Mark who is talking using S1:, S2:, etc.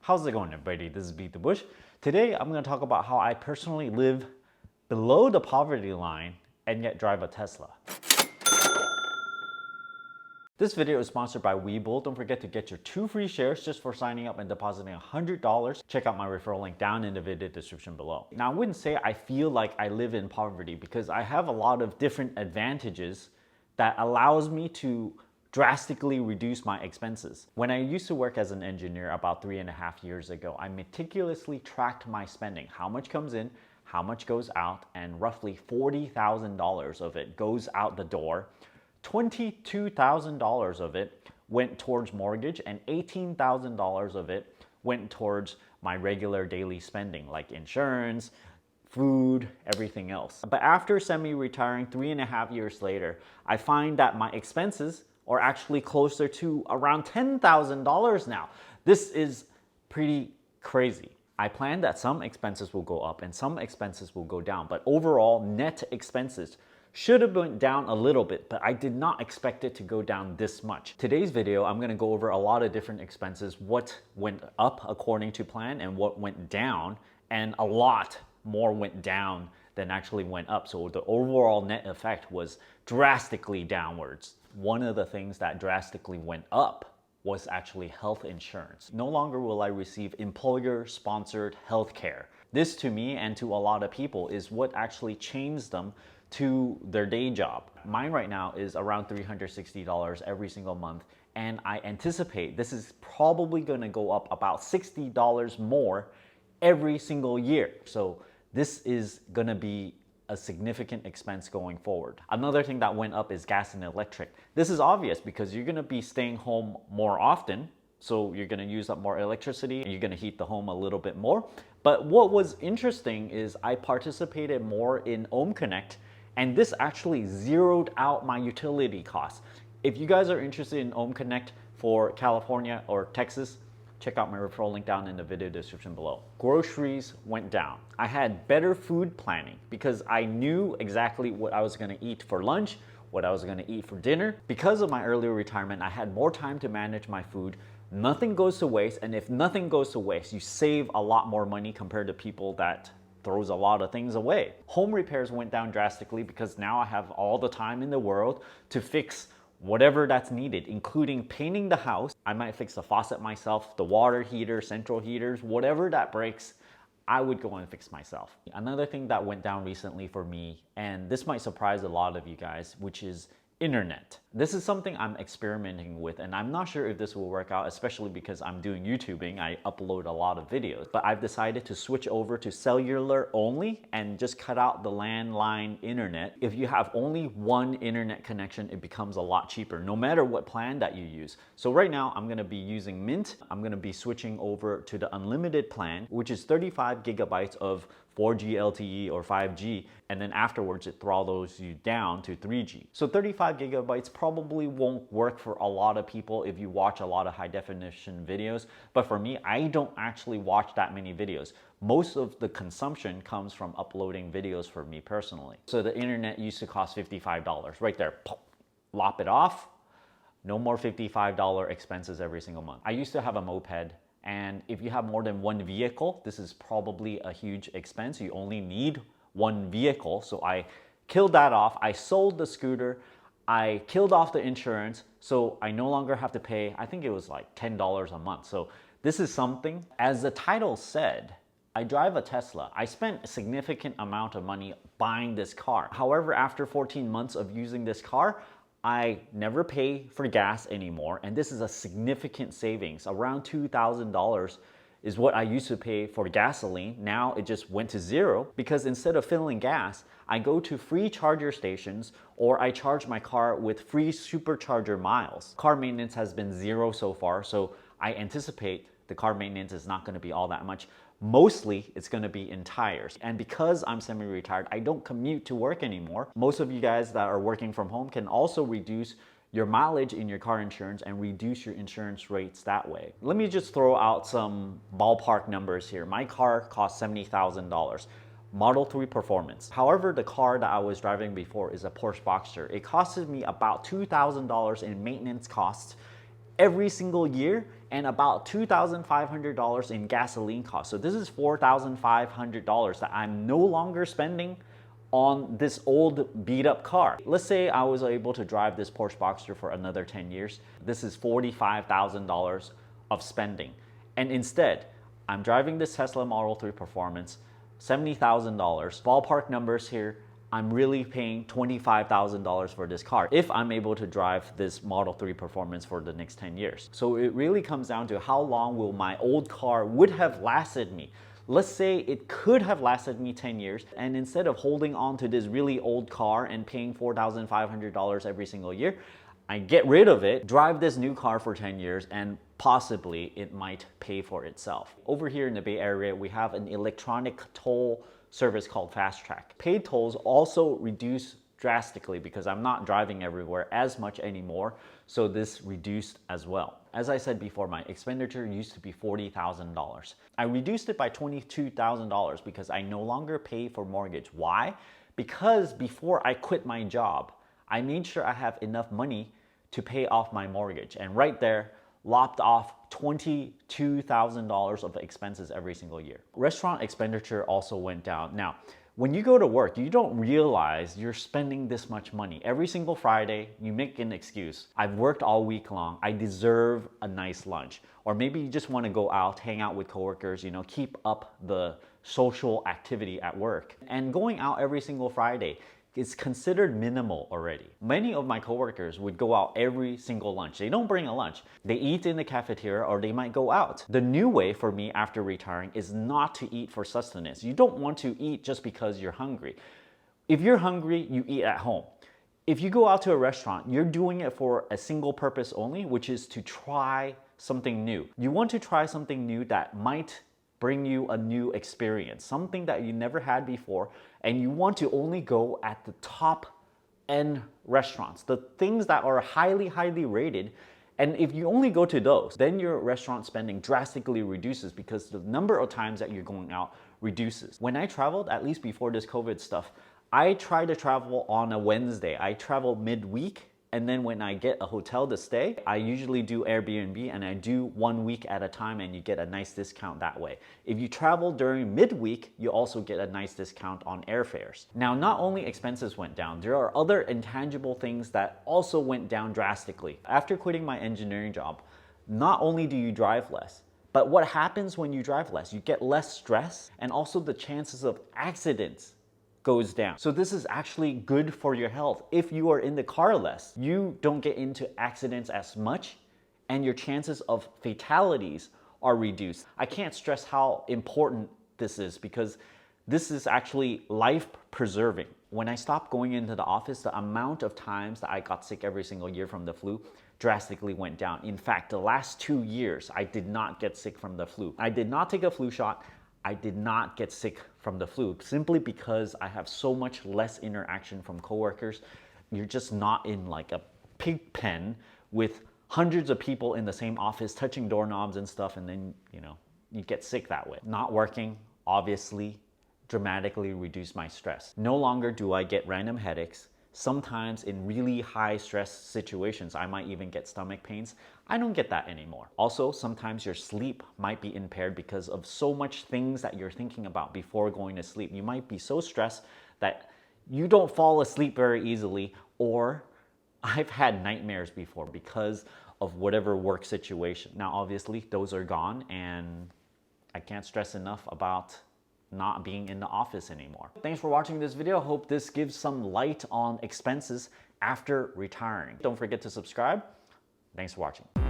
S1: How's it going, everybody? This is Beat the Bush. Today, I'm going to talk about how I personally live below the poverty line and yet drive a Tesla. This video is sponsored by Webull. Don't forget to get your 2 free shares just for signing up and depositing $100. Check out my referral link down in the video description below. Now, I wouldn't say I feel like I live in poverty because I have a lot of different advantages that allows me to drastically reduce my expenses. When I used to work as an engineer about 3.5 years ago, I meticulously tracked my spending, how much comes in, how much goes out, and roughly $40,000 of it goes out the door. $22,000 of it went towards mortgage and $18,000 of it went towards my regular daily spending like insurance, food, everything else. But after semi-retiring 3.5 years later, I find that my expenses are actually closer to around $10,000 now. This is pretty crazy. I plan that some expenses will go up and some expenses will go down, but overall net expenses should have went down a little bit, but I did not expect it to go down this much. Today's video, I'm gonna go over a lot of different expenses, what went up according to plan and what went down, and a lot more went down than actually went up. So the overall net effect was drastically downwards. One of the things that drastically went up was actually health insurance. No longer will I receive employer-sponsored health care. This to me and to a lot of people is what actually changed them to their day job. Mine right now is around $360 every single month, and I anticipate this is probably gonna go up about $60 more every single year. So this is gonna be a significant expense going forward. Another thing that went up is gas and electric. This is obvious because you're gonna be staying home more often, so you're gonna use up more electricity and you're gonna heat the home a little bit more. But what was interesting is I participated more in Ohm Connect, and this actually zeroed out my utility costs. If you guys are interested in Ohm Connect for California or Texas, check out my referral link down in the video description below. Groceries went down. I had better food planning because I knew exactly what I was gonna eat for lunch, what I was gonna eat for dinner. Because of my earlier retirement, I had more time to manage my food. Nothing goes to waste, and if nothing goes to waste, you save a lot more money compared to people that throws a lot of things away. Home repairs went down drastically because now I have all the time in the world to fix whatever that's needed, including painting the house. I might fix the faucet myself, the water heater, central heaters, whatever that breaks, I would go and fix myself. Another thing that went down recently for me, and this might surprise a lot of you guys, which is internet. This is something I'm experimenting with, and I'm not sure if this will work out, especially because I'm doing YouTubing. I upload a lot of videos, but I've decided to switch over to cellular only and just cut out the landline internet. If you have only one internet connection, it becomes a lot cheaper, no matter what plan that you use. So right now, I'm gonna be using Mint. I'm gonna be switching over to the unlimited plan, which is 35 gigabytes of 4G LTE or 5G, and then afterwards it throttles you down to 3G. So 35 gigabytes probably won't work for a lot of people if you watch a lot of high definition videos, but for me, I don't actually watch that many videos. Most of the consumption comes from uploading videos for me personally. So the internet used to cost $55, right there, pop, lop it off, no more $55 expenses every single month. I used to have a moped, and if you have more than one vehicle, this is probably a huge expense. You only need one vehicle. So I killed that off. I sold the scooter. I killed off the insurance. So I no longer have to pay, I think it was like $10 a month. So this is something, as the title said, I drive a Tesla. I spent a significant amount of money buying this car. However, after 14 months of using this car, I never pay for gas anymore, and this is a significant savings. Around $2,000 is what I used to pay for gasoline. Now it just went to zero because instead of filling gas, I go to free charger stations or I charge my car with free supercharger miles. Car maintenance has been zero so far, so I anticipate the car maintenance is not going to be all that much. Mostly, it's going to be in tires. And because I'm semi-retired, I don't commute to work anymore. Most of you guys that are working from home can also reduce your mileage in your car insurance and reduce your insurance rates that way. Let me just throw out some ballpark numbers here. My car cost $70,000. Model 3 Performance. However, the car that I was driving before is a Porsche Boxster. It costed me about $2,000 in maintenance costs every single year, and about $2,500 in gasoline costs. So this is $4,500 that I'm no longer spending on this old beat up car. Let's say I was able to drive this Porsche Boxster for another 10 years. This is $45,000 of spending. And instead, I'm driving this Tesla Model 3 Performance, $70,000. Ballpark numbers here, I'm really paying $25,000 for this car if I'm able to drive this Model 3 Performance for the next 10 years. So it really comes down to how long will my old car would have lasted me. Let's say it could have lasted me 10 years, and instead of holding on to this really old car and paying $4,500 every single year, I get rid of it, drive this new car for 10 years, and possibly it might pay for itself. Over here in the Bay Area, we have an electronic toll service called Fast Track. Paid tolls also reduce drastically because I'm not driving everywhere as much anymore, so this reduced as well. As I said before, my expenditure used to be $40,000. I reduced it by $22,000 because I no longer pay for mortgage. Why? Because before I quit my job, I made sure I have enough money to pay off my mortgage, and right there, lopped off $22,000 of expenses every single year. Restaurant expenditure also went down. Now, when you go to work, you don't realize you're spending this much money. Every single Friday, you make an excuse. I've worked all week long. I deserve a nice lunch. Or maybe you just want to go out, hang out with coworkers, keep up the social activity at work. And going out every single Friday is considered minimal already. Many of my coworkers would go out every single lunch. They don't bring a lunch. They eat in the cafeteria or they might go out. The new way for me after retiring is not to eat for sustenance. You don't want to eat just because you're hungry. If you're hungry, you eat at home. If you go out to a restaurant, you're doing it for a single purpose only, which is to try something new. You want to try something new that might bring you a new experience, something that you never had before, and you want to only go at the top end restaurants, the things that are highly rated. And if you only go to those, then your restaurant spending drastically reduces because the number of times that you're going out reduces. When I traveled, at least before this COVID stuff, I try to travel on a Wednesday. I travel midweek, and then when I get a hotel to stay, I usually do Airbnb, and I do 1 week at a time, and you get a nice discount that way. If you travel during midweek, you also get a nice discount on airfares. Now, not only expenses went down, there are other intangible things that also went down drastically. After quitting my engineering job, not only do you drive less, but what happens when you drive less? You get less stress, and also the chances of accidents goes down. So this is actually good for your health. If you are in the car less, you don't get into accidents as much, and your chances of fatalities are reduced. I can't stress how important this is because this is actually life preserving. When I stopped going into the office, the amount of times that I got sick every single year from the flu drastically went down. In fact, the last 2 years, I did not get sick from the flu. I did not take a flu shot. I did not get sick from the flu simply because I have so much less interaction from coworkers. You're just not in like a pig pen with hundreds of people in the same office touching doorknobs and stuff, and then you get sick that way. Not working obviously dramatically reduced my stress. No longer do I get random headaches. Sometimes in really high stress situations, I might even get stomach pains. I don't get that anymore. Also, sometimes your sleep might be impaired because of so much things that you're thinking about before going to sleep. You might be so stressed that you don't fall asleep very easily, or I've had nightmares before because of whatever work situation. Now, obviously, those are gone, and I can't stress enough about not being in the office anymore. Thanks for watching this video. Hope this gives some light on expenses after retiring. Don't forget to subscribe. Thanks for watching.